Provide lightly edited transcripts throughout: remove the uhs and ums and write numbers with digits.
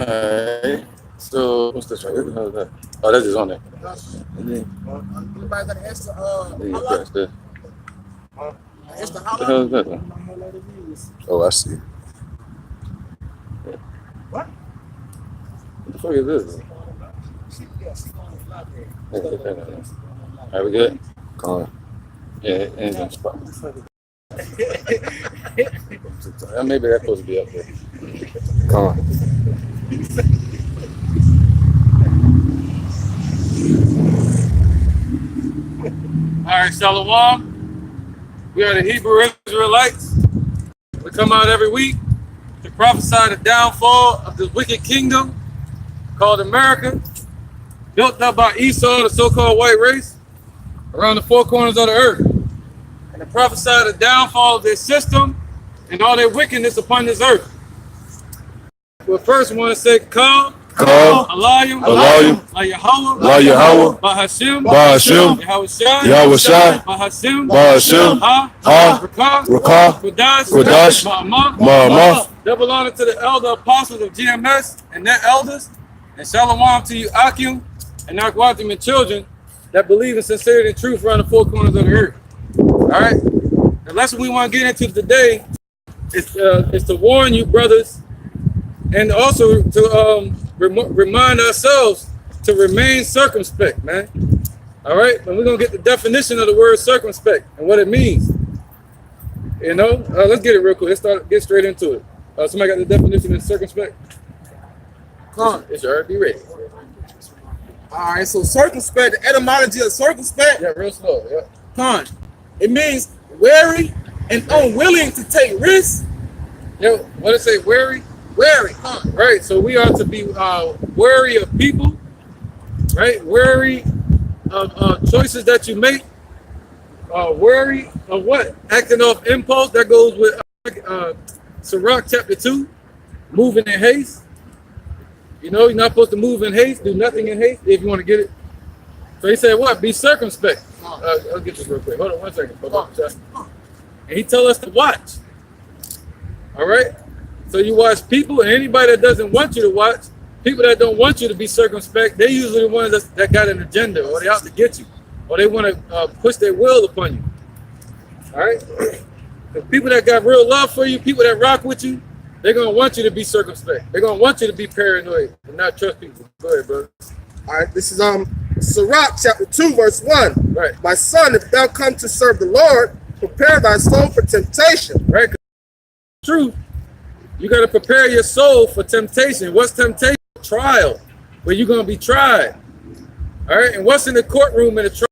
Alright. So what's this right here? How's that? Oh, that's just on there. And then Anybody got an extra then you press this. extra What the hell is that? Though? Oh, I see. What? What the fuck is this? Alright, we good? Come on. Yeah, it ain't gonna spot. Maybe that's supposed to be up there. Come on. All right, Shalom. We are the Hebrew Israelites. We come out every week to prophesy the downfall of this wicked kingdom called America, built up by Esau, the so-called white race, around the four corners of the earth, and to prophesy the downfall of their system and all their wickedness upon this earth. Well, first, I want to say, come. Alayim, La Yahweh, Bahashim, Yahushai, Bahashim, Rakah, Qudash, Ma'amah. Double honor to the elder apostles of GMS and their elders, and shalom to you, Akim, and Akwatim and children that believe in sincerity and truth around the four corners of the earth. All right? The lesson we want to get into today is to warn you, brothers, and also to remind ourselves to remain circumspect, man. All right, and we're gonna get the definition of the word circumspect and what it means. You know, let's get it real quick. Let's get straight into it. Somebody got the definition of circumspect? Come on, it's your be ready. All right, so circumspect, the etymology of circumspect. Yeah, real slow. Yeah. Come on. It means wary and unwilling to take risks. Yo, what it say? Wary. Wary, Right, so we are to be wary of people, right? Wary of choices that you make. Wary of what? Acting off impulse. That goes with Sirach chapter 2, moving in haste. You know, you're not supposed to move in haste, do nothing in haste if you want to get it. So he said what? Be circumspect. I'll get this real quick. Hold on 1 second. And he tell us to watch. All right? So you watch people, and anybody that doesn't want you to watch, people that don't want you to be circumspect, they're usually the ones that got an agenda, or they out to get you, or they want to push their will upon you. All right? The people that got real love for you, people that rock with you, they're going to want you to be circumspect. They're going to want you to be paranoid and not trust people. Go ahead, brother. All right, this is Sirach chapter 2, verse 1. Right. My son, if thou come to serve the Lord, prepare thy soul for temptation. Right? Truth. You got to prepare your soul for temptation. What's temptation? Trial, where you're going to be tried. All right, and what's in the courtroom in the trial?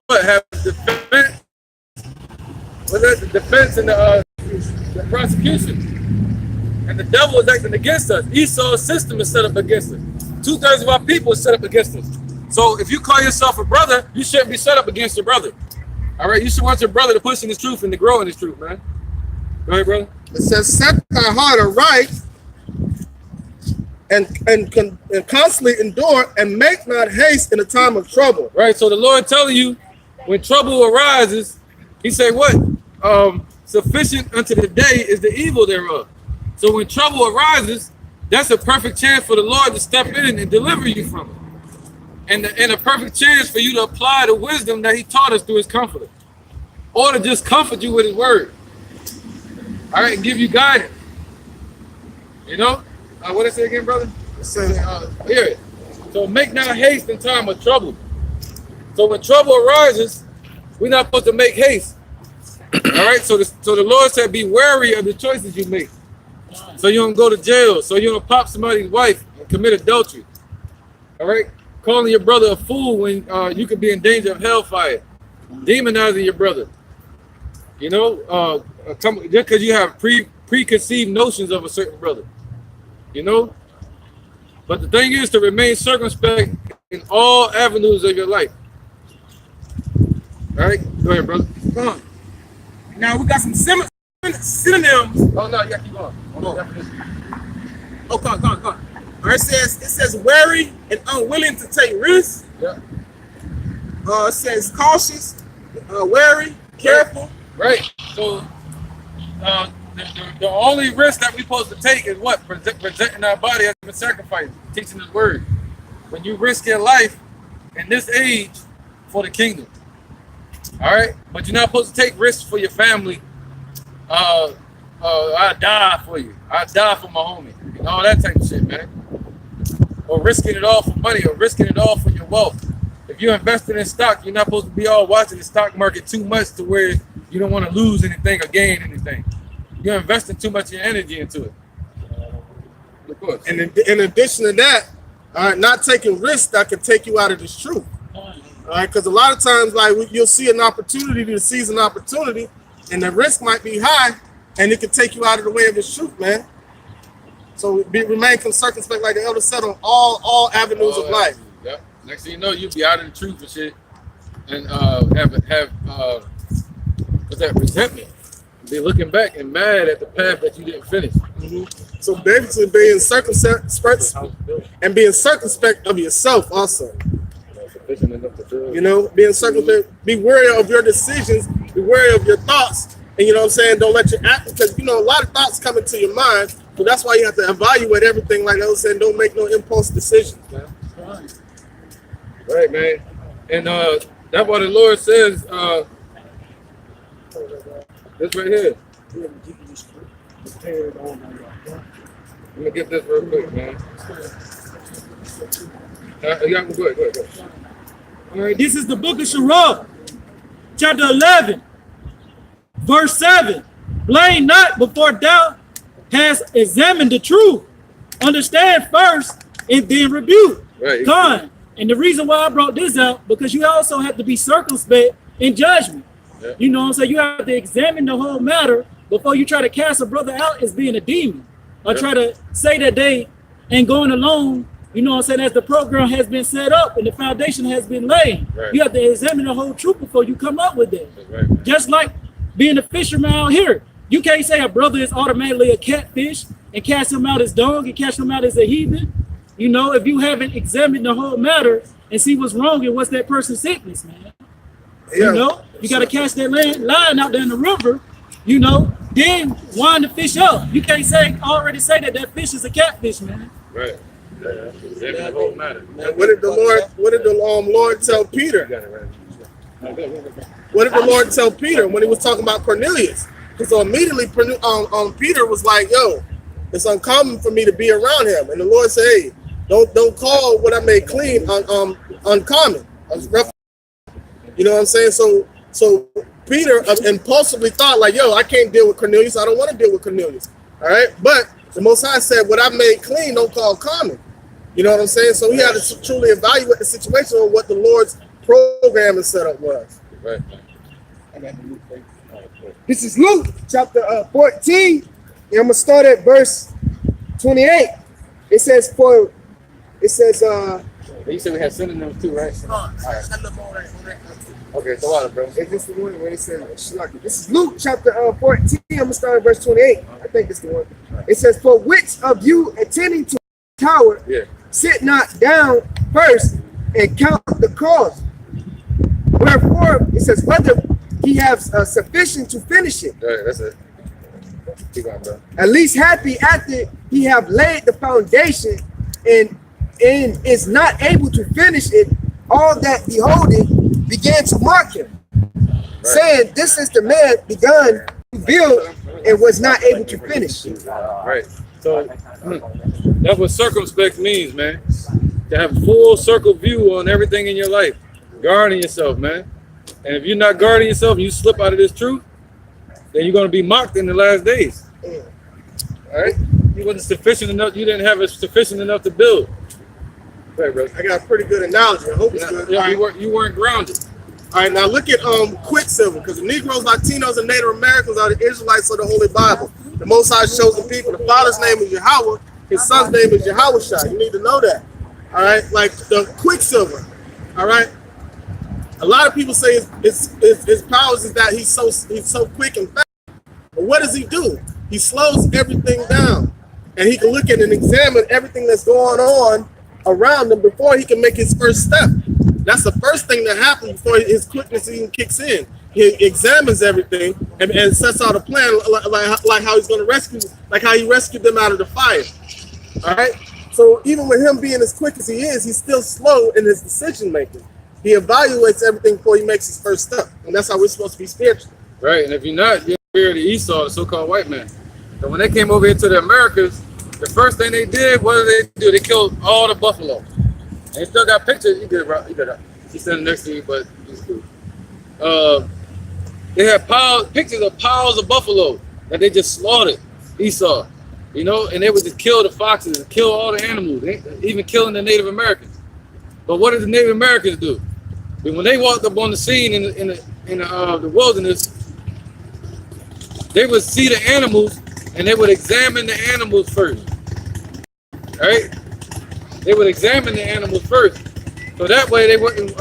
What have the defense? What's that? The defense and the prosecution. And the devil is acting against us. Esau's system is set up against us. 2/3 of our people is set up against us. So if you call yourself a brother, you shouldn't be set up against your brother. All right, you should want your brother to push in his truth and to grow in his truth, man. Go ahead, brother. It says, set thy heart aright and constantly endure and make not haste in the time of trouble. Right, so the Lord telling you when trouble arises, he said what? Sufficient unto the day is the evil thereof. So when trouble arises, that's a perfect chance for the Lord to step in and deliver you from it. And a perfect chance for you to apply the wisdom that he taught us through his comforter. Or to just comfort you with his word. All right, and give you guidance. You know? What did I say again, brother? It says, here. So make not haste in time of trouble. So when trouble arises, we're not supposed to make haste. All right, so the Lord said, be wary of the choices you make. So you don't go to jail. So you don't pop somebody's wife and commit adultery. All right? Calling your brother a fool when you could be in danger of hellfire. Demonizing your brother. You know, just because you have preconceived notions of a certain brother. You know? But the thing is to remain circumspect in all avenues of your life. All right? Go ahead, brother. Come on. Now we got some synonyms. Oh, no, yeah, keep going. Oh, come on. All right, it says wary and unwilling to take risks. Yeah. It says cautious, wary, careful. Right. So the only risk that we're supposed to take is what? Presenting our body as a sacrifice, teaching His word. When you risk your life in this age for the kingdom, all right? But you're not supposed to take risks for your family. I die for you. I die for my homie. And all that type of shit, man. Or risking it all for money, or risking it all for your wealth. If you're investing in stock, you're not supposed to be all watching the stock market too much to where you don't want to lose anything or gain anything. You're investing too much of your energy into it. Of course. And in addition to that, not taking risks that can take you out of this truth. All right, because a lot of times, like you'll see an opportunity to seize an opportunity, and the risk might be high, and it can take you out of the way of this truth, man. So remain circumspect, like the elder said, on all avenues of life. Yep. Next thing you know, you'll be out of the truth and shit, and have what's that, resentment. Be looking back and mad at the path that you didn't finish. Mm-hmm. So basically, being circumspect and being circumspect of yourself also. You know, being circumspect, be wary of your decisions, be wary of your thoughts, and you know what I'm saying, don't let your act, because you know a lot of thoughts come into your mind, so that's why you have to evaluate everything. Like I was saying, don't make no impulse decisions, man. Right, man. And that's what the Lord says. This right here. Let me get this real quick, man. Go ahead. All right, this is the book of Sirach, chapter 11, verse 7. Blame not before thou hast examined the truth. Understand first and then rebuke. Right. Con. And the reason why I brought this out, because you also have to be circumspect in judgment. Yeah. You know what I'm saying? You have to examine the whole matter before you try to cast a brother out as being a demon. Or try to say that they ain't going along, you know what I'm saying, as the program has been set up and the foundation has been laid. Right. You have to examine the whole truth before you come up with it. Right. Just like being a fisherman out here. You can't say a brother is automatically a catfish and cast him out as dog and cast him out as a heathen. You know, if you haven't examined the whole matter and see what's wrong and what's that person's sickness, man. Yeah. You know, you got to cast that line out there in the river, you know, then wind the fish up. You can't already say that fish is a catfish, man. Right. The whole matter. What did the Lord tell Peter? What did the Lord tell Peter when he was talking about Cornelius? Because so immediately Peter was like, yo, it's uncommon for me to be around him. And the Lord said, hey, don't call what I made clean uncommon. You know what I'm saying? So Peter impulsively thought like, yo, I can't deal with Cornelius. I don't want to deal with Cornelius. All right. But the Most High said, what I made clean, don't call common. You know what I'm saying? So he had to truly evaluate the situation on what the Lord's program and setup was. Right. This is Luke chapter 14. And I'm going to start at verse 28. It says, you said we had synonyms too, right? All right. Okay, it's a lot, bro. Is this the one where it says, this is Luke chapter 14. I'm going to start at verse 28. I think it's the one. It says, for which of you attending to the tower, sit not down first and count the cost. Wherefore, it says, whether he have sufficient to finish it. Right, that's it. Keep going, bro. At least happy after he have laid the foundation and is not able to finish it, all that beholding began to mock him, saying, this is the man begun to build and was not able to finish. Right. So that's what circumspect means, man. To have a full circle view on everything in your life. Guarding yourself, man. And if you're not guarding yourself and you slip out of this truth, then you're going to be mocked in the last days. All right? You wasn't sufficient enough. You didn't have it sufficient enough to build. Right, bro. I got a pretty good analogy. I hope it's good. Yeah, you weren't grounded. All right, now look at Quicksilver, because the Negroes, Latinos, and Native Americans are the Israelites of the Holy Bible. The Most High chosen people. The Father's name is Yahweh. His Son's name is Yahushua. You need to know that. All right, like the Quicksilver. All right. A lot of people say his powers is that he's so quick and fast. But what does he do? He slows everything down, and he can look at and examine everything that's going on around him before he can make his first step. That's the first thing that happens before his quickness even kicks in. he examines everything and sets out a plan, like how he's going to rescue, like how he rescued them out of the fire. All right. So even with him being as quick as he is, he's still slow in his decision making. He evaluates everything before he makes his first step, and that's how we're supposed to be spiritual. Right, and if you're not, you're spirit of Esau, the so-called white man. So when they came over here to the Americas, the first thing they did, what did they do? They killed all the buffalo. And they still got pictures. You good, bro? You good. He's standing next to you, but he's cool. They had pictures of piles of buffalo that they just slaughtered Esau. You know, and they would just kill the foxes and kill all the animals, even killing the Native Americans. But what did the Native Americans do? When they walked up on the scene in the wilderness, they would see the animals and they would examine the animals first. Right? They would examine the animals first, so that way they wouldn't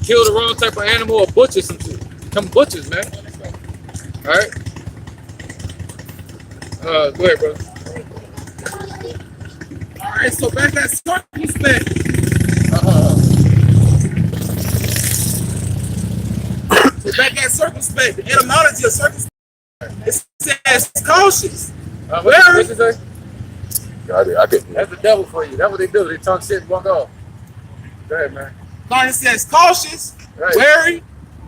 kill the wrong type of animal or butcher some shit. Become butchers, man. All right. Go ahead, brother. All right, so back at Circumspect. So back at Circumspect, the etymology of Circumspect, it says cautious. What's it say? Got it. I could. That's the devil for you. That's what they do. They talk shit and walk off. Go ahead, man. It says cautious, Right. wary,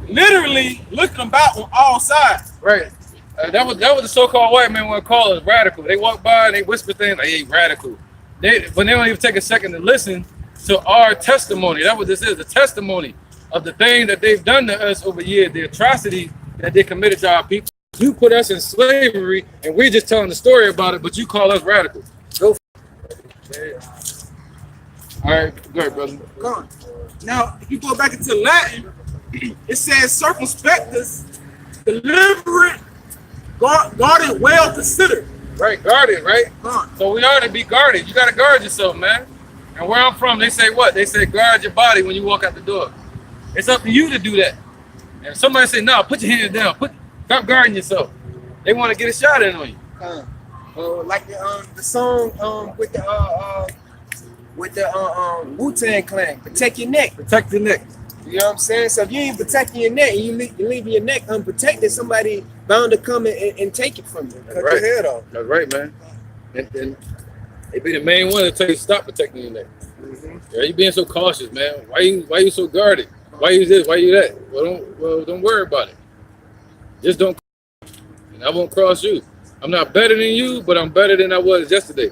literally looking about on all sides. Right. That was the so-called white man want to call us radical. They walk by and they whisper things like, "Hey, radical." When they don't even take a second to listen to our testimony. That's what this is, the testimony of the thing that they've done to us over years, the atrocity that they committed to our people. You put us in slavery, and we're just telling the story about it, but you call us radical. Go for it. All right, go ahead, brother. Go on. Now, if you go back into Latin, it says circumspectus, deliberate, guarded, well considered. Right, guarded, right? Go on. So we are to be guarded. You got to guard yourself, man. And where I'm from, they say what? They say guard your body when you walk out the door. It's up to you to do that. And if somebody say, no, put your hands down. Stop guarding yourself. They want to get a shot in on you. Like the song with the Wu-Tang Clan, protect your neck. Protect your neck. You know what I'm saying? So if you ain't protecting your neck and you leave your neck unprotected, somebody bound to come and take it from you. Cut your head off. That's right, man. And they be the main one to tell you stop protecting your neck. Yeah, you being so cautious, man. Why you so guarded? Why you this? Why you that? Well, don't worry about it. Just don't. And I won't cross you. I'm not better than you, but I'm better than I was yesterday.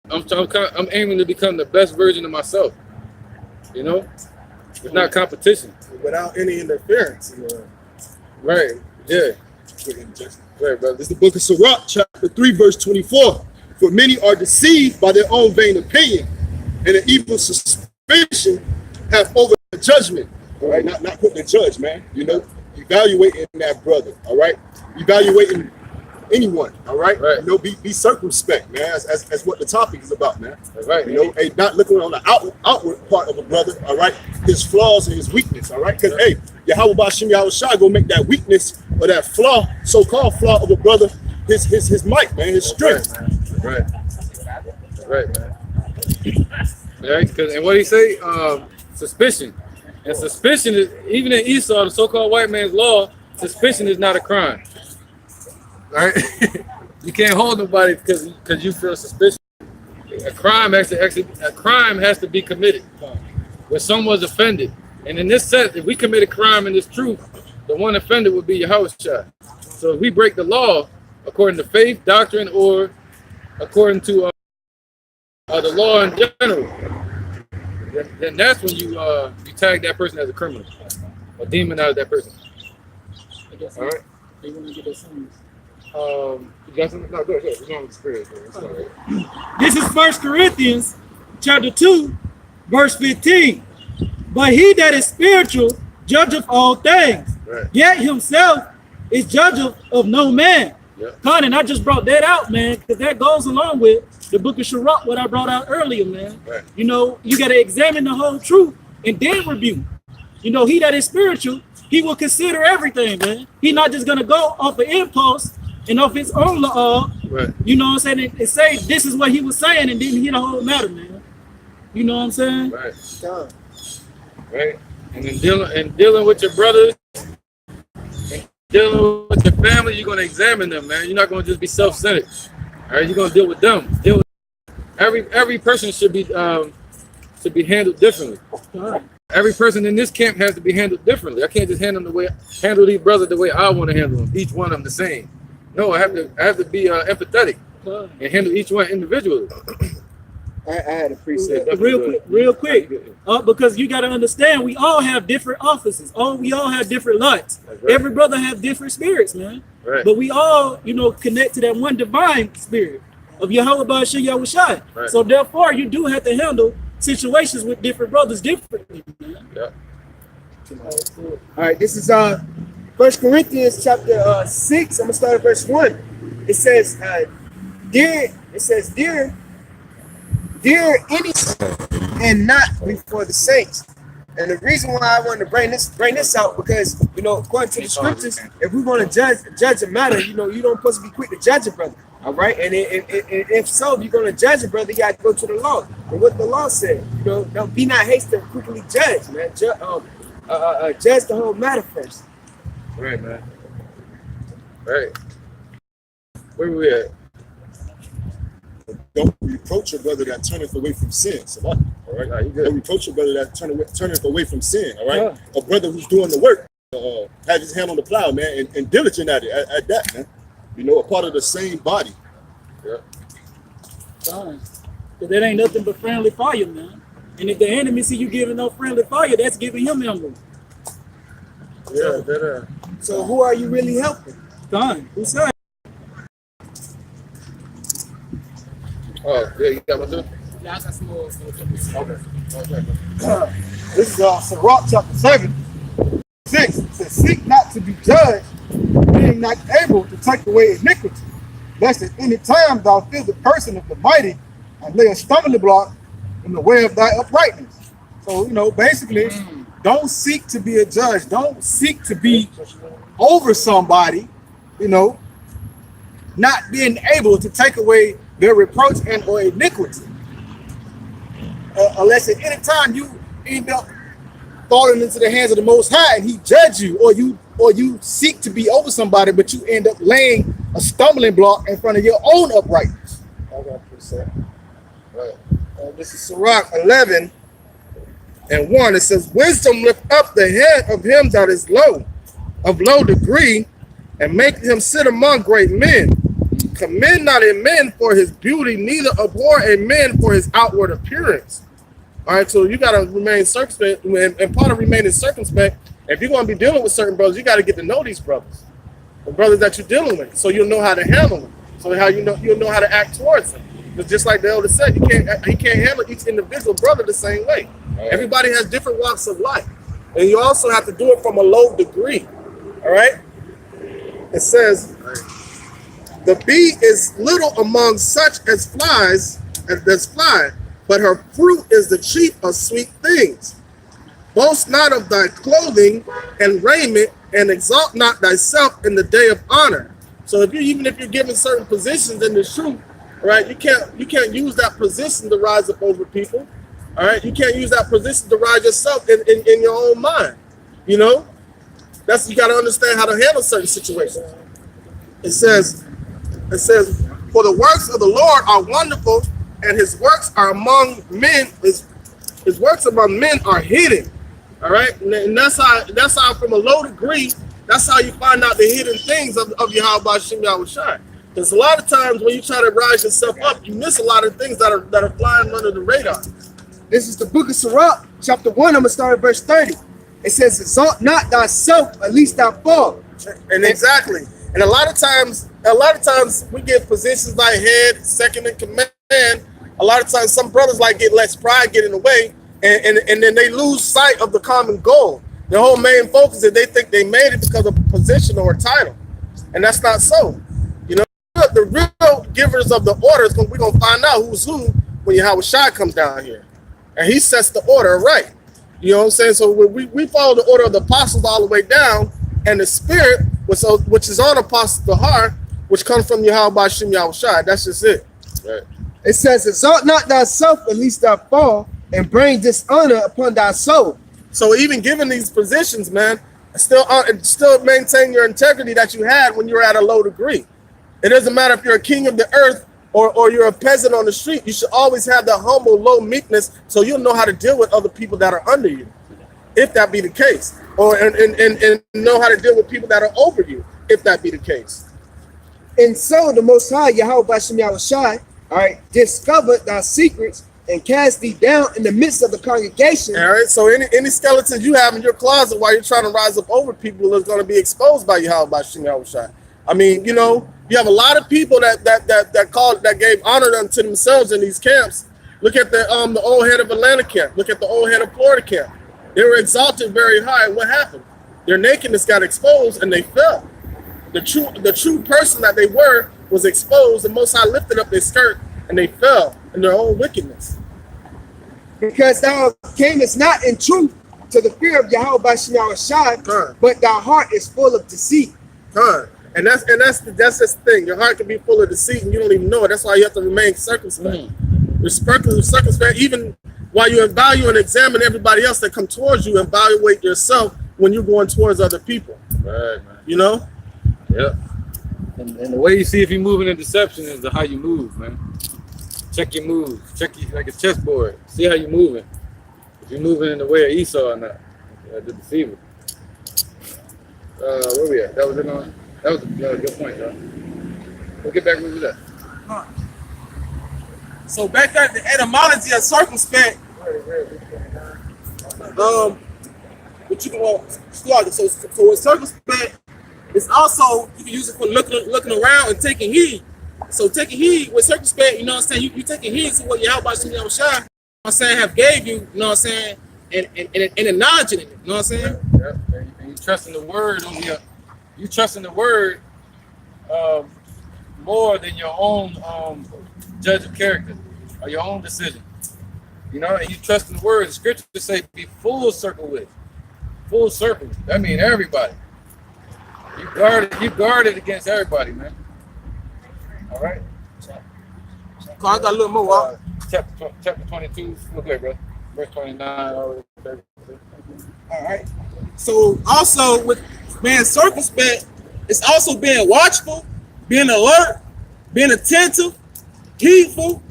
I'm aiming to become the best version of myself. You know, it's not competition. Without any interference. You know. Right? Yeah. Right, brother. This is the book of Sirach, chapter 3, verse 24. For many are deceived by their own vain opinion, and an evil suspicion have over the judgment. All right, not putting the judge, man. You know, evaluating that brother. All right, evaluating anyone. All right, right. You know, be circumspect, man. As what the topic is about, man. That's right. You know, hey, not looking on the outward part of a brother. All right, his flaws and his weakness. All right, because hey, Yahweh Bashim Yahweh Shai go make that weakness or that flaw, so-called flaw of a brother, his might, man, his strength. Right, man. Right, and what he say? Suspicion. And suspicion is, even in Esau, the so-called white man's law, suspicion is not a crime. Right? You can't hold nobody because you feel suspicious. A crime has to be committed when someone's offended. And in this sense, if we commit a crime in this truth, the one offended would be Yahweh Shai. So if we break the law according to faith, doctrine, or according to the law in general, then that's when you tag that person as a criminal or demonize that person. All right. They want to get us on. You got something? No, go ahead. We're going with the spirit. This is 1 Corinthians chapter 2, verse 15. But he that is spiritual judgeth all things, Right. yet himself is judge of no man. Yeah. God, and I just brought that out, man, because that goes along with the book of Sirach, what I brought out earlier, man. Right. You know, you got to examine the whole truth and then review. You know, he that is spiritual, he will consider everything, man. He's not just going to go off of impulse and off his own law. Right. You know what I'm saying? And say this is what he was saying and didn't hear the whole matter, man. You know what I'm saying? Right. Right. And then dealing with your brothers and dealing with your family, you're gonna examine them, man. You're not gonna just be self-centered. All right, you're gonna deal with them. Every person should be handled differently. Every person in this camp has to be handled differently. I can't just handle these brothers the way I want to handle them. Each one of them the same. No, I have to be empathetic and handle each one individually. I had a preset. Real quick, because you got to understand, we all have different offices. We all have different lights. Right. Every brother have different spirits, man. Right. But we all, connect to that one divine spirit of Yahweh Ba'ashir Yahushai. Right. So therefore, you do have to handle situations with different brothers differently, man. Yeah. All right, this is 1 Corinthians chapter 6. I'm gonna start at verse 1. It says, dear any and not before the saints. And the reason why I wanted to bring this out, because according to the scriptures, if we want to judge a matter, you don't supposed to be quick to judge a brother. All right, and if so, if you're gonna judge a brother, you got to go to the law. And what the law said, don't be not hasty to quickly judge, man. Judge the whole matter first. Right, man. Right. Where we at? Don't reproach your brother that turneth away from sin. So, all right, don't reproach your brother that turneth away from sin. All right, a brother who's doing the work, have his hand on the plow, man, and diligent at it, at that, man. A part of the same body. Yeah. Because that ain't nothing but friendly fire, man. And if the enemy see you giving no friendly fire, that's giving him ammo. Yeah, so who are you really helping? Done. Who's that? Oh, yeah, you got one too? Yeah, I got some more. Okay. This is Sirach chapter 7, 6. It says, seek not to be judged, being not able to take away iniquity, lest at any time thou feel the person of the mighty and lay a stumbling block in the way of thy uprightness. So, basically, don't seek to be a judge. Don't seek to be over somebody, not being able to take away their reproach and or iniquity. Unless at any time you end up falling into the hands of the Most High and he judge you, or you seek to be over somebody, but you end up laying a stumbling block in front of your own uprightness. This is Sirach 11 and 1. It says, wisdom lift up the head of him that is low, of low degree, and make him sit among great men. Commend not a man for his beauty, neither abhor a man for his outward appearance. All right, so you got to remain circumspect, and part of remaining circumspect, if you're going to be dealing with certain brothers, you got to get to know these brothers, the brothers that you're dealing with, so you'll know how to handle them, so you'll know how to act towards them. Because just like the elder said, he can't handle each individual brother the same way. Right. Everybody has different walks of life, and you also have to do it from a low degree. All right, it says, the bee is little among such as flies, but her fruit is the chief of sweet things. Boast not of thy clothing and raiment, and exalt not thyself in the day of honor. So even if you're given certain positions in the truth, right, you can't use that position to rise up over people. All right, you can't use that position to rise yourself in your own mind. You got to understand how to handle certain situations. It says, for the works of the Lord are wonderful, and his works are among men. His works among men are hidden. All right, and that's how from a low degree, that's how you find out the hidden things of Yahweh Ba'ashir Yahushai. Because a lot of times when you try to rise yourself up, you miss a lot of things that are flying under the radar. This is the book of Sirach, chapter 1. I'm gonna start at verse 30. It says, exalt not thyself, at least thou fall. And exactly. And a lot of times we get positions like head, second in command. A lot of times some brothers get pride get in the way, and then they lose sight of the common goal. The whole main focus is they think they made it because of a position or a title. And that's not so. The real givers of the orders, we're going to find out who's who when Yahweh Shai comes down here. And he sets the order right. You know what I'm saying? So we follow the order of the apostles all the way down, and the spirit, which is on apostles the heart, which comes from Yahweh Ba'ashir Yahushai. That's just it. Right. It says, exalt not thyself, at least thou fall, and bring dishonor upon thy soul. So even given these positions, man, Still maintain your integrity that you had when you were at a low degree. It doesn't matter if you're a king of the earth or you're a peasant on the street. You should always have that humble, low meekness, so you'll know how to deal with other people that are under you, if that be the case, or and know how to deal with people that are over you, if that be the case. And so the Most High, Yahweh Bashem Yahushai, all right, discovered thy secrets and cast thee down in the midst of the congregation. All right, so any skeletons you have in your closet while you're trying to rise up over people is going to be exposed by Yahweh Bashem Yahushai. I mean, you know, you have a lot of people that gave honor unto themselves in these camps. Look at the old head of Atlanta camp. Look at the old head of Florida camp. They were exalted very high. What happened? Their nakedness got exposed and they fell. The true person that they were was exposed. The Most High lifted up their skirt and they fell in their own wickedness. Because thou camest not in truth to the fear of Yahweh Bashem Yahushai, but thy heart is full of deceit. And that's the thing. Your heart can be full of deceit and you don't even know it. That's why you have to remain circumspect. You're circumspect even while you evaluate and examine everybody else that come towards you. Evaluate yourself when you're going towards other people. Right, man. You know? Yeah. And the way you see if you're moving in deception is how you move, man. Check your moves. Check your, like a chessboard. See how you're moving. If you're moving in the way of Esau or not. The deceiver. Where we at? That was it on. That was a good point, though. We'll get back where we at. So back at the etymology of circumspect, what you can so with circumspect, it's also you can use it for looking around and taking heed. So taking heed with circumspect, you know what I'm saying? You taking heed to what Yahweh Bashem Yahushai, I'm saying, have gave you, you know what I'm saying, and acknowledging it, you know what I'm saying? Yeah. And you trusting the word over your. You trusting the word more than your own judge of character or your own decision. You know, and you trust in the word. The scripture say be full circle with. Full circle. That means everybody. You guard it against everybody, man. All right. I got a little more. Chapter 22. Look at bro. Verse 29. All right. So also with being circumspect, it's also being watchful, being alert, being attentive, heedful,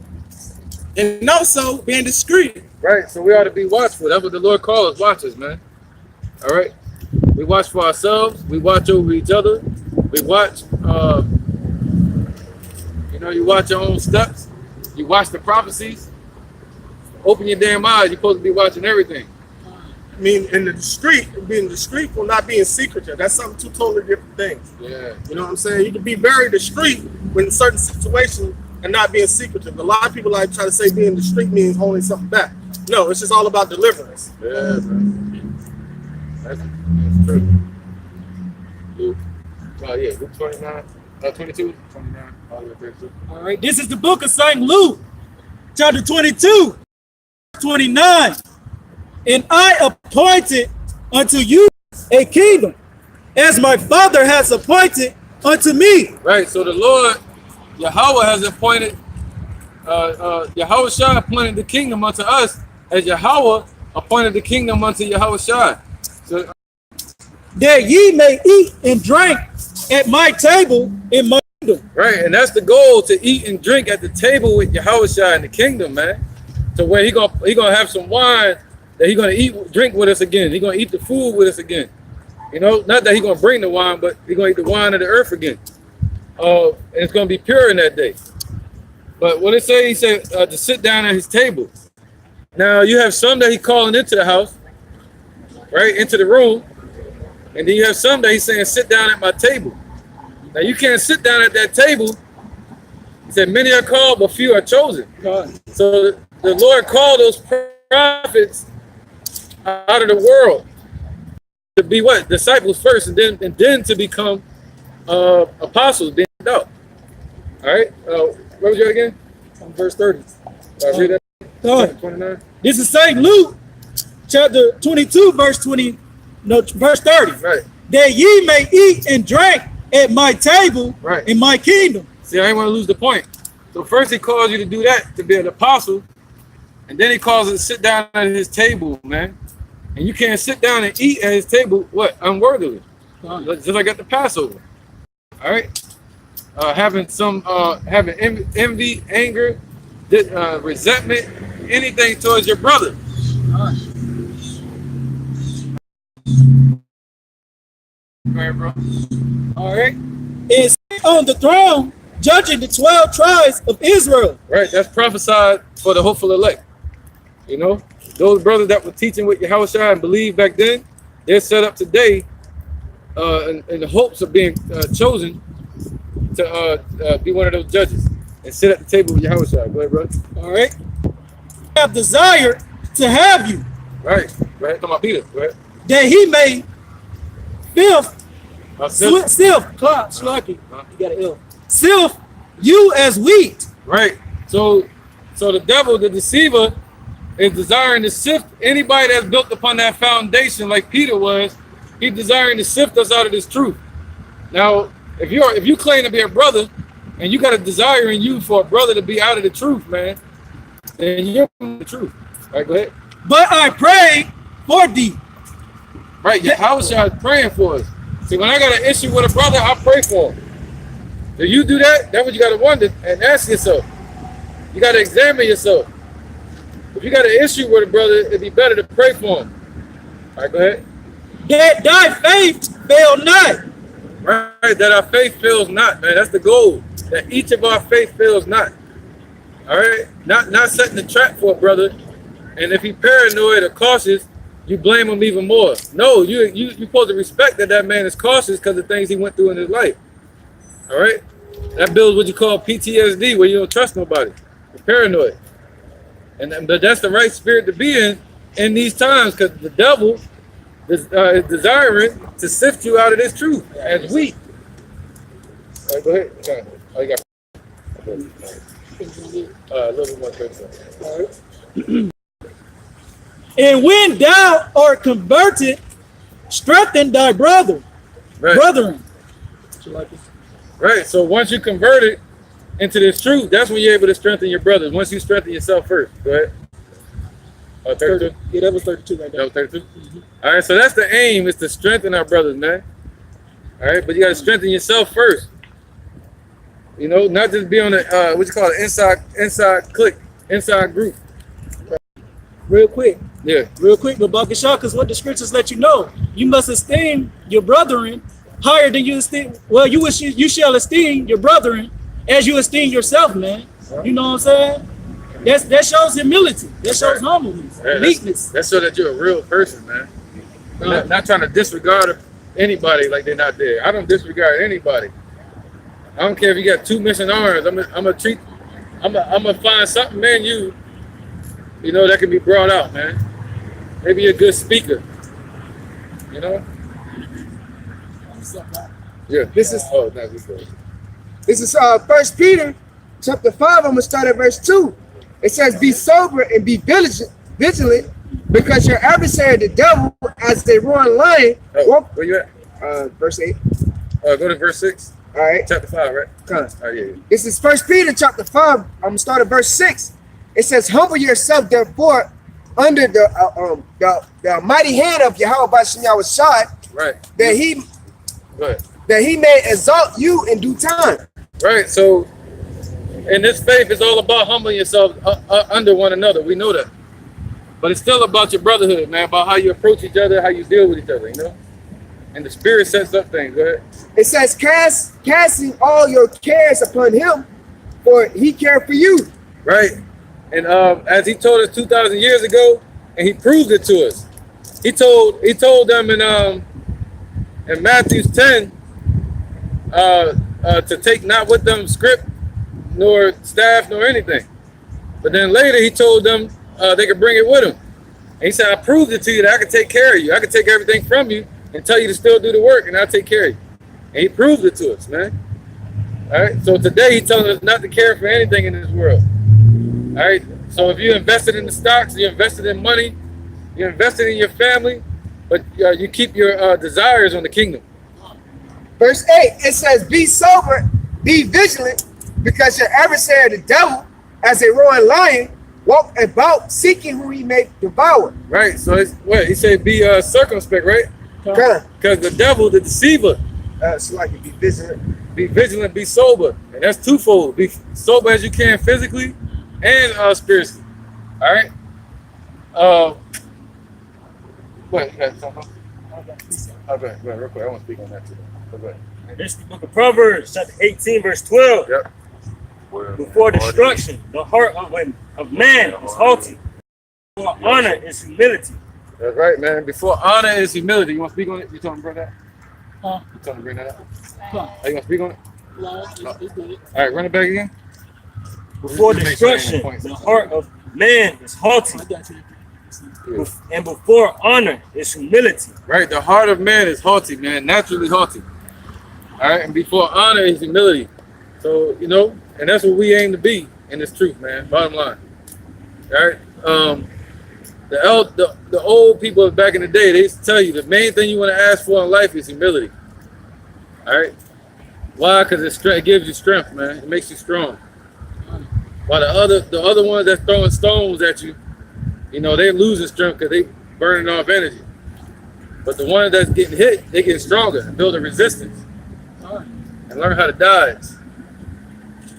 and also being discreet. Right. So we ought to be watchful. That's what the Lord calls us, watchers, man. All right. We watch for ourselves. We watch over each other. We watch. You watch your own steps. You watch the prophecies. Open your damn eyes. You're supposed to be watching everything. I mean, in the discreet, being discreet will not being secretive. That's something two totally different things. Yeah. You know what I'm saying? You can be very discreet in certain situations and not being secretive. A lot of people like try to say being discreet means holding something back. No, it's just all about deliverance. Yeah, man. That's true. Luke, Luke 29, 22, 29, all the way 32. All right, this is the book of St. Luke, chapter 22, 29. And I appointed unto you a kingdom, as my Father has appointed unto me. Right, so the Lord, Yahweh has appointed, Yahweh Shai appointed the kingdom unto us, as Yahweh appointed the kingdom unto Yahweh Shai. So, that ye may eat and drink at my table in my kingdom. Right, and that's the goal, to eat and drink at the table with Yahweh Shai in the kingdom, man. So where he gonna have some wine that he's gonna drink with us again. He's gonna eat the food with us again. You know, not that he's gonna bring the wine, but he's gonna eat the wine of the earth again. And it's gonna be pure in that day. But what it say, he said to sit down at his table. Now you have some that he calling into the house, right, into the room, and then you have some that he's saying sit down at my table. Now you can't sit down at that table. He said many are called, but few are chosen. So the Lord called those prophets out of the world to be what? Disciples first, and then to become apostles, being out. All right. Where was you again? On verse 30. Read that. 29. This is St. Luke, chapter 22, verse 30. Right. That ye may eat and drink at my table, right, in my kingdom. See, I ain't want to lose the point. So first he calls you to do that, to be an apostle, and then he calls you to sit down at his table, man. And you can't sit down and eat at his table, what? Unworthily. Just like at the Passover. All right? Having envy, anger, resentment, anything towards your brother. All right, bro. All right. Is on the throne judging the 12 tribes of Israel. Right, that's prophesied for the hopeful elect. You know, those brothers that were teaching with Yahushua and believed back then, they're set up today in the hopes of being chosen to be one of those judges and sit at the table with Yahushua. Go ahead, brother. All right. Have desire to have you. Right. Talking about Peter. Go ahead. That he may filth, Sift. you got an L. Sift you as wheat. Right. So the devil, the deceiver, is desiring to sift anybody that's built upon that foundation, like Peter was. He's desiring to sift us out of this truth. Now, if you claim to be a brother, and you got a desire in you for a brother to be out of the truth, man, then you're the truth. All right, go ahead. But I pray for thee. Right, Yahushua is praying for us. See, when I got an issue with a brother, I pray for him. Do you do that? That's what you got to wonder and ask yourself. You got to examine yourself. If you got an issue with a brother, it'd be better to pray for him. All right, go ahead. That thy faith fail not. Right, that our faith fails not, man. That's the goal. That each of our faith fails not. All right, not setting the trap for a brother, and if he paranoid or cautious, you blame him even more. No, you supposed to respect that man is cautious because of things he went through in his life. All right, that builds what you call PTSD, where you don't trust nobody. You're paranoid, but that's the right spirit to be in these times, because the devil is desiring to sift you out of this truth as wheat. All right, go ahead. Oh, you got a little bit more closer. All right. And when thou art converted, strengthen thy brethren. Right. So once you converted into this truth, that's when you're able to strengthen your brothers. Once you strengthen yourself first. Go ahead. 32? Yeah, that was 32 right there. That was 32? Mm-hmm. All right, so that's the aim, is to strengthen our brothers, man. All right, but you got to strengthen yourself first. You know, not just be on the, what you call it, inside clique, inside group. Real quick. Yeah. Real quick, but Bakashah, because what the scriptures let you know, you must esteem your brethren higher than you esteem, well, you shall esteem your brethren as you esteem yourself, man. You know what I'm saying? That shows humility. That shows humbleness, meekness. That's so that you're a real person, man. Not trying to disregard anybody like they're not there. I don't disregard anybody. I don't care if you got 2 missing arms. I'm gonna find something in you know, that can be brought out, man. Maybe you're a good speaker. You know? Yeah. This is This is 1 Peter chapter 5. I'm gonna start at verse 2. It says, "Be sober and be vigilant, because your adversary, the devil, as a roaring lion." Where you at? Verse 8. Go to verse 6. All right. Chapter 5, right? Come. Oh, yeah. This is 1 Peter chapter 5. I'm gonna start at verse 6. It says, "Humble yourself, therefore, under the mighty hand of Yahweh B'Shem Yahushua, Right. that he may exalt you in due time." Right. So, in this faith, it's all about humbling yourself under one another. We know that. But it's still about your brotherhood, man, about how you approach each other, how you deal with each other, you know? And the spirit sets up things. Go ahead. It says, casting all your cares upon him, for he cared for you. Right. And as he told us 2,000 years ago, and he proved it to us. He told them in Matthew 10 to take not with them script, nor staff, nor anything. But then later he told them they could bring it with him. And he said, "I proved it to you that I can take care of you. I can take everything from you and tell you to still do the work, and I'll take care of you." And he proved it to us, man. All right. So today he's telling us not to care for anything in this world. All right. So if you invested in the stocks, you invested in money, you invested in your family, but you keep your desires on the kingdom. Verse 8, it says, "Be sober, be vigilant, because your adversary, the devil, as a roaring lion, walk about seeking who he may devour. Right. So it's what he said, be circumspect, right? Kind Because the devil, the deceiver, so like be vigilant. be vigilant, be sober. And that's twofold. Be sober as you can physically and spiritually. All right. What? You got something? Okay, real quick. I want to speak on that too. Okay. This is the book of Proverbs, chapter 18, verse 12. Yep. Before destruction, the heart of man is haughty. Before honor is humility. That's right, man. Before honor is humility. You want to speak on it? You told me to bring that? Huh? You told me to bring that up? Huh? Are you going to speak on it? No, it's good. All right, run it back again. Before Just make sure I ain't destruction, points. the heart of man is haughty. I got you. Yeah. And before honor is humility. Right, the heart of man is haughty, man, naturally haughty. All right, and before honor is humility. So, you know, and that's what we aim to be in this truth, man, bottom line. All right, the old people back in the day, they used to tell you the main thing you want to ask for in life is humility. All right, why? Because it gives you strength, man. It makes you strong. While the other ones that's throwing stones at you, you know, they're losing strength because they burning off energy. But the ones that's getting hit, they get stronger and build a resistance and learn how to dodge.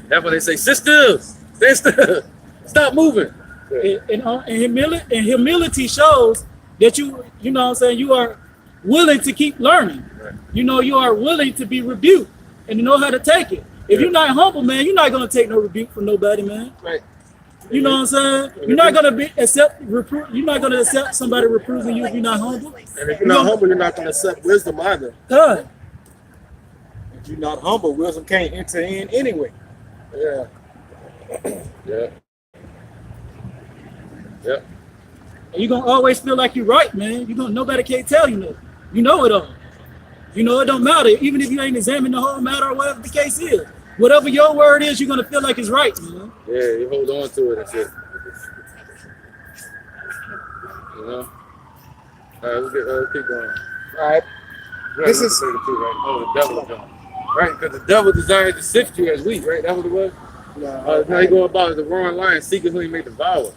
That's why they say, sit still, stay still, stop moving. And humility shows that you know what I'm saying, you are willing to keep learning. Right. You know, you are willing to be rebuked and to know how to take it. If you're not humble, man, you're not gonna take no rebuke from nobody, man. Right. You know what I'm saying? You're not gonna you're not gonna accept somebody reproving you if you're not humble. And if you're not humble, you're not going to accept wisdom either. God. If you're not humble, wisdom can't enter in anyway. Yeah. Yeah. Yeah. And you're gonna always feel like you're right, man. Nobody can't tell you nothing. You know it all. You know it don't matter, even if you ain't examined the whole matter or whatever the case is. Whatever your word is, you're gonna feel like it's right, man. Yeah, you hold on to it and shit. You know? All right, let's keep going. All right. Right, This let's is- say the truth, right? Oh, the devil is gone. Right, because the devil desired to sift you as wheat, right? That's what it was? Now he go about as a roaring lion, seeking who he may devour.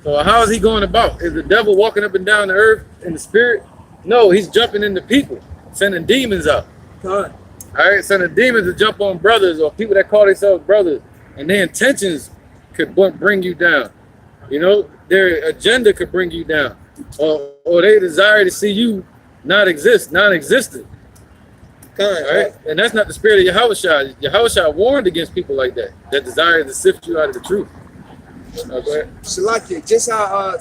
So how is he going about? Is the devil walking up and down the earth in the spirit? No, he's jumping into people, sending demons out. God. All right, sending demons to jump on brothers or people that call themselves brothers, and their intentions could bring you down. You know, their agenda could bring you down, or they desire to see you non-existent. All right, and that's not the spirit of Yahushua. Yahushua warned against people like that desire to sift you out of the truth. Okay. Shalakia, just how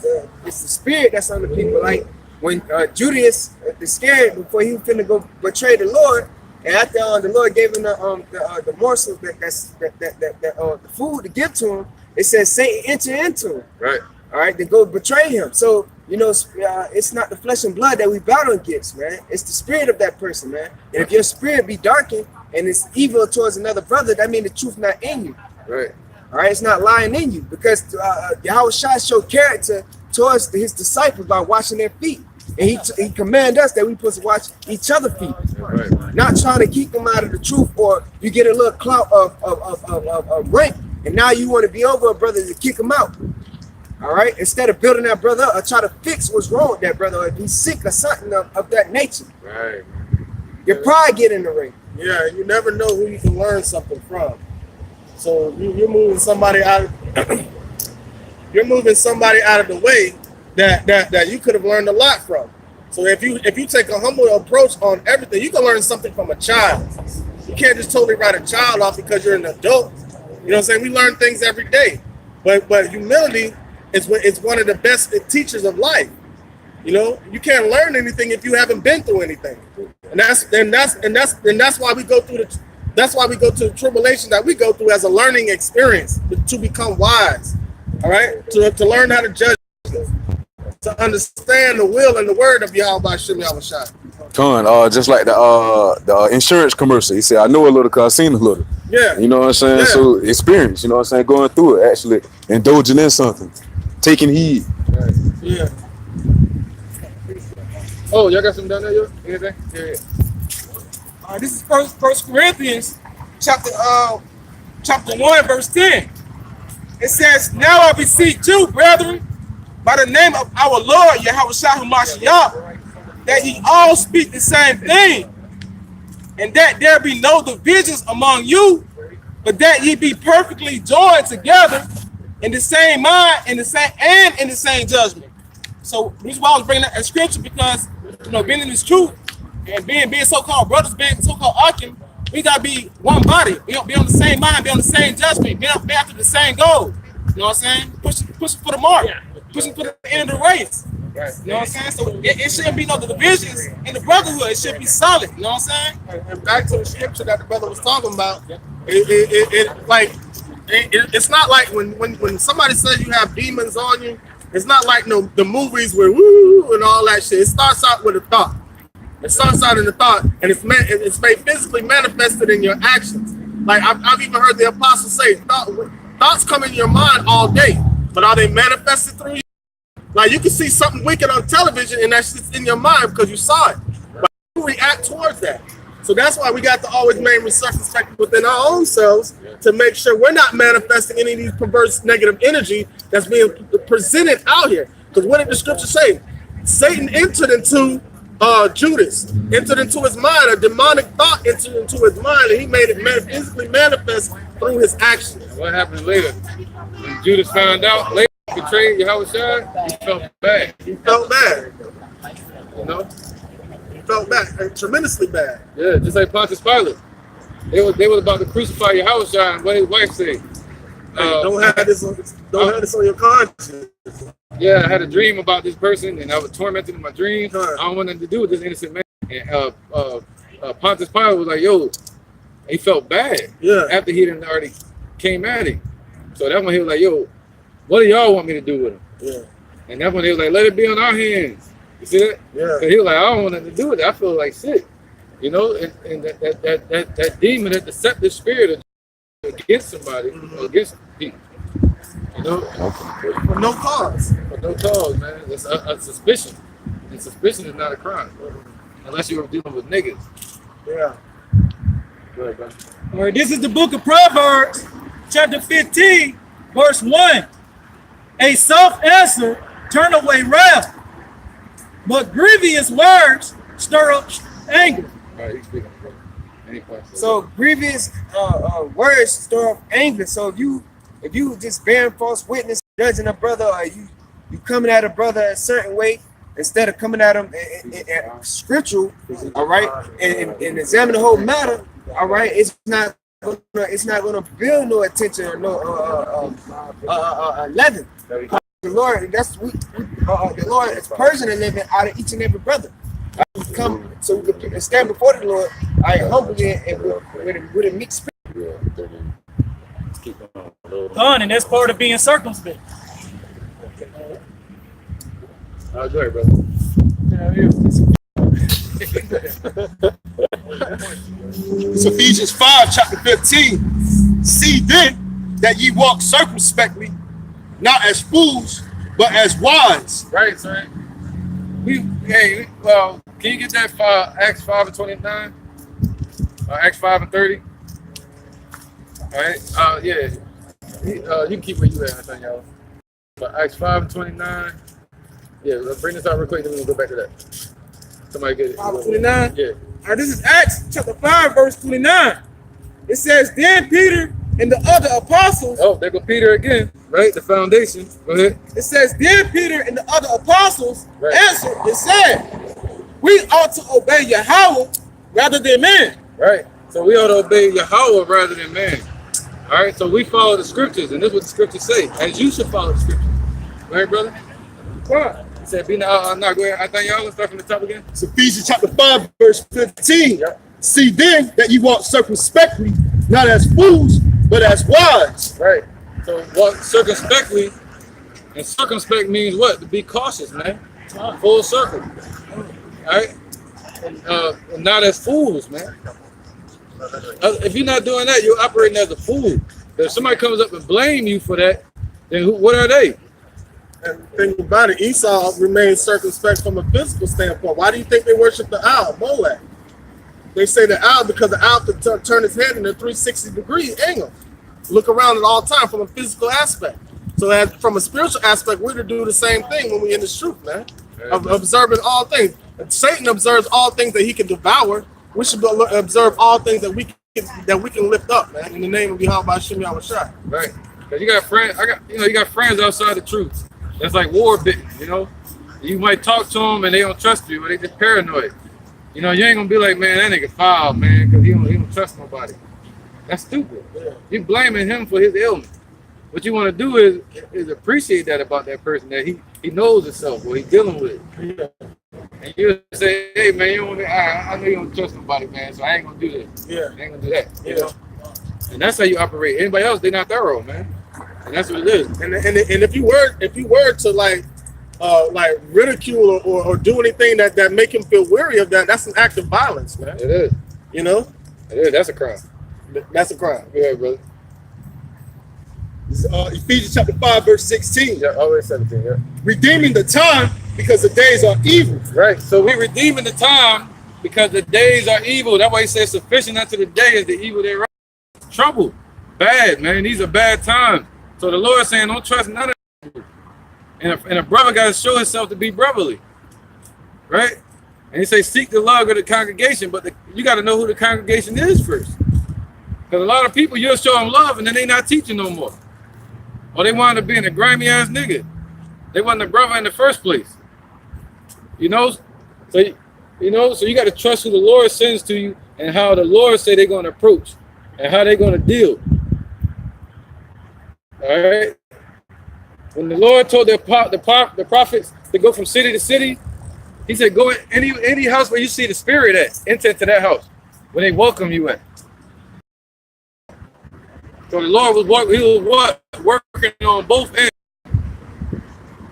it's the spirit that's on the people. Like when Judas is scared before he was finna go betray the Lord, and after the Lord gave him the morsel the food to give to him, it says Satan enter into him. Right. All right, to go betray him. So you know, it's not the flesh and blood that we battle against, man. It's the spirit of that person, man. And if your spirit be darkened and it's evil towards another brother, that means the truth not in you. Right. All right, it's not lying in you, because Yahushua showed character towards his disciples by washing their feet, and he commanded us that we supposed to wash each other's feet, Right. not trying to keep them out of the truth, or you get a little clout of rank, and now you want to be over a brother to kick him out. All right, instead of building that brother up or try to fix what's wrong with that brother, or if he's sick or something of that nature. Right. Your pride get in the ring. Yeah, you never know who you can learn something from. So you're moving somebody out. You're moving somebody out of the way that you could have learned a lot from. So if you take a humble approach on everything, you can learn something from a child. You can't just totally write a child off because you're an adult. You know what I'm saying? We learn things every day, but humility is one of the best teachers of life. You know, you can't learn anything if you haven't been through anything, and that's why we go through the tribulation that we go through as a learning experience to become wise. All right, to learn how to judge, to understand the will and the word of Yahweh Shem Yahushua. Just like the insurance commercial. He said, I know a little because I seen a little. Yeah. You know what I'm saying? Yeah. So experience, you know what I'm saying? Going through it, actually indulging in something, taking heed. Right. Yeah. Oh, y'all got something down there, yo? Anything? Yeah. This is First Corinthians chapter 1, verse 10. It says, now I beseech you, brethren, by the name of our Lord Yahushua HaMashiach, that ye all speak the same thing, and that there be no divisions among you, but that ye be perfectly joined together in the same mind, in the same judgment. So this is why I was bringing that scripture, because being in this truth and being so-called brothers, being so-called Akim, we gotta be one body, be on the same mind, be on the same judgment, be after the same goal. You know what I'm saying? Pushing for the mark, pushing for the end of the race. Right. You know what I'm saying? So it shouldn't be no divisions in the brotherhood. It should be solid. You know what I'm saying? And back to the scripture that the brother was talking about, it's not like when somebody says you have demons on you, it's not like the movies where woo and all that shit. It starts out with a thought. It starts out in the thought, and it's made physically manifested in your actions. Like I've even heard the apostles say, thoughts come in your mind all day, but are they manifested through you? Like you can see something wicked on television, and that's just in your mind because you saw it. But you react towards that. So that's why we got to always remain circumspect within our own selves to make sure we're not manifesting any of these perverse negative energy that's being presented out here. Because what did the scripture say? Satan entered into Judas, entered into his mind, a demonic thought entered into his mind, and he made it physically manifest through his actions. And what happened later? When Judas found out, later betrayed Yahushua, he felt bad. He felt bad. You know? He felt bad, tremendously bad. Yeah, just like Pontius Pilate. They were about to crucify Yahushua, and what his wife said. Don't have this on your conscience. Yeah, I had a dream about this person, and I was tormented in my dream. I don't want nothing to do with this innocent man. And Pontius Pilate was like, yo, he felt bad after he didn't already came at him. So that's when he was like, yo, what do y'all want me to do with him? Yeah. And that's when he was like, let it be on our hands. You see that? Yeah. So he was like, I don't want nothing to do with it. I feel like shit. You know, and that demon, that deceptive spirit against somebody, against people. You know? For no cause. For no cause, man. It's a suspicion. And suspicion is not a crime. Unless you're dealing with niggas. Yeah. Go ahead, brother. All right, this is the book of Proverbs, chapter 15, verse 1. A soft answer turn away wrath, but grievous words stir up anger. All right, you speak on it, brother. Any questions? So grievous words stir up anger. So if you just bearing false witness, judging a brother, or you coming at a brother a certain way instead of coming at him in scriptural, all right, and examine the whole matter, all right, it's not gonna build no attention or no leaven. The Lord, the Lord is purging the living out of each and every brother. Come so we can stand before the Lord, humbly and with a meek spirit. And that's part of being circumspect. Go ahead, brother. It's Ephesians 5, chapter 15. See then that ye walk circumspectly, not as fools, but as wise. Right, sir. Can you get that Acts 5 and 29? Acts 5 and 30? All right. Yeah. You can keep where you at, I think, y'all. But Acts 5 and 29. Yeah, let's bring this out real quick, then we'll go back to that. Somebody get it. 5 and 29? Yeah. All right, this is Acts chapter 5, verse 29. It says, then Peter and the other apostles. Oh, there go Peter again, right? The foundation. Go ahead. It says, then Peter and the other apostles answered and said, we ought to obey Yahweh rather than man. Right. So we ought to obey Yahweh rather than man. All right. So we follow the scriptures, and this is what the scriptures say. As you should follow the scriptures. Right, brother? What? He said, be not go ahead. I think y'all let's start from the top again. It's Ephesians chapter 5, verse 15. Yep. See then that ye walk circumspectly, not as fools, but as wise. Right. So walk circumspectly, and circumspect means what? To be cautious, man. Full circle. All right. And not as fools, man. If you're not doing that, you're operating as a fool. But if somebody comes up and blame you for that, then what are they? And think about it, Esau remained circumspect from a physical standpoint. Why do you think they worship the owl, Molech? They say the owl because the owl could turn his head in a 360-degree angle. look around at all time from a physical aspect. So as, from a spiritual aspect, we're to do the same thing when we're in this truth, man. Of observing all things. Satan observes all things that he can devour. We should observe all things that we can lift up, man, in the name of Yahweh Shem Yahushua. Right. Because you got friends, you got friends outside the truth. That's like war bitten, you know. You might talk to them and they don't trust you, or they just paranoid. You know, you ain't gonna be like, man, that nigga foul, man, because he don't trust nobody. That's stupid. Yeah. You're blaming him for his ailment. What you want to do is appreciate that about that person, that he knows himself, what he's dealing with. Yeah. And you say, hey, man, you don't want me, I know you don't trust nobody, man, so I ain't gonna do this. Yeah. I ain't gonna do that. You know? And that's how you operate. Anybody else, they're not thorough, man. And that's what it is. And if you were to like ridicule or do anything that make him feel weary of that, that's an act of violence, man. It is. You know? It is. That's a crime. That's a crime. Yeah, brother. This is, Ephesians chapter 5, verse 16. Yeah, always 17, yeah. Redeeming the time because the days are evil. Right. So we're redeeming the time because the days are evil. That's why he says sufficient unto the day is the evil thereof. Trouble. Bad, man. These are bad times. So the Lord is saying, don't trust none of them. And a brother got to show himself to be brotherly. Right? And he says, seek the love of the congregation, but you got to know who the congregation is first. Because a lot of people, you'll show them love and then they not teaching no more. Or they wind up being a grimy ass nigga. They wasn't a brother in the first place. You know? So you got to trust who the Lord sends to you and how the Lord say they're going to approach and how they're going to deal. All right? When the Lord told the prophets to go from city to city, he said, go in any house where you see the spirit at, enter into that house when they welcome you at. So the Lord was working on both ends.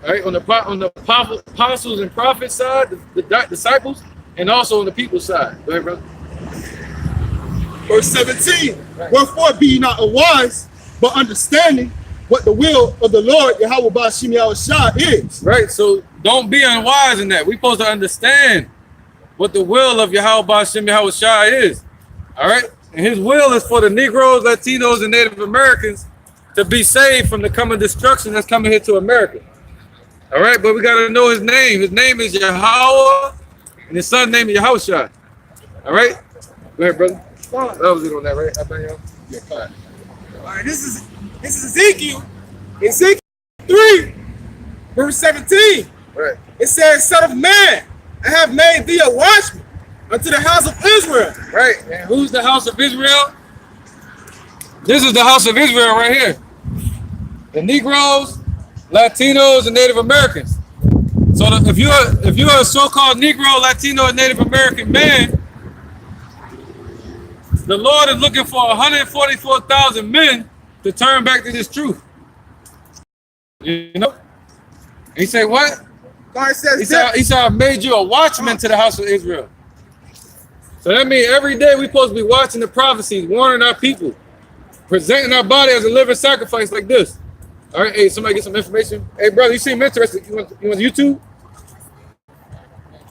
All right, on the apostles and prophets side, the disciples, and also on the people's side. Go ahead, brother. Verse 17. Right. Wherefore be ye not unwise, but understanding what the will of the Lord Yahweh Ba'ashim Yahushua is. Right, so don't be unwise in that. We're supposed to understand what the will of Yahweh Ba'ashim Yahushua is. All right, and his will is for the Negroes, Latinos, and Native Americans to be saved from the coming destruction that's coming here to America. All right, but we got to know his name. His name is Yahweh, and his son's name is Yahushua. All right, go ahead, brother. That was it on that, right? I think, yeah, fine. All right, this is Ezekiel. Ezekiel 3, verse 17. Right. It says, Son of man, I have made thee a watchman unto the house of Israel. Right. And who's the house of Israel? This is the house of Israel right here. The Negroes, Latinos, and Native Americans. So if you're a so-called Negro, Latino, and Native American man, the Lord is looking for 144,000 men to turn back to this truth. You know? He said what? God says he said, I made you a watchman to the house of Israel. So that means every day we're supposed to be watching the prophecies, warning our people, presenting our body as a living sacrifice like this. All right, hey, somebody get some information. Hey, brother, you seem interested. You want YouTube?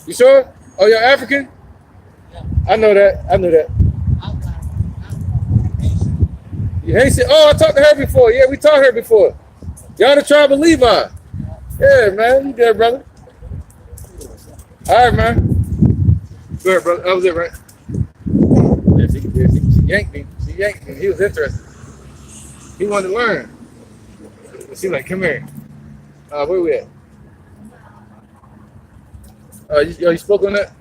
You sure? Oh, you're African? I know that. Yeah, he said, oh, I talked to her before. Yeah, we taught her before. Y'all the tribe of Levi. Yeah, man. You there, brother. All right, man. Go ahead, brother. That was it, right? Yeah, she yanked me. He was interested. He wanted to learn. She like, come here. Where we at? You spoke on that?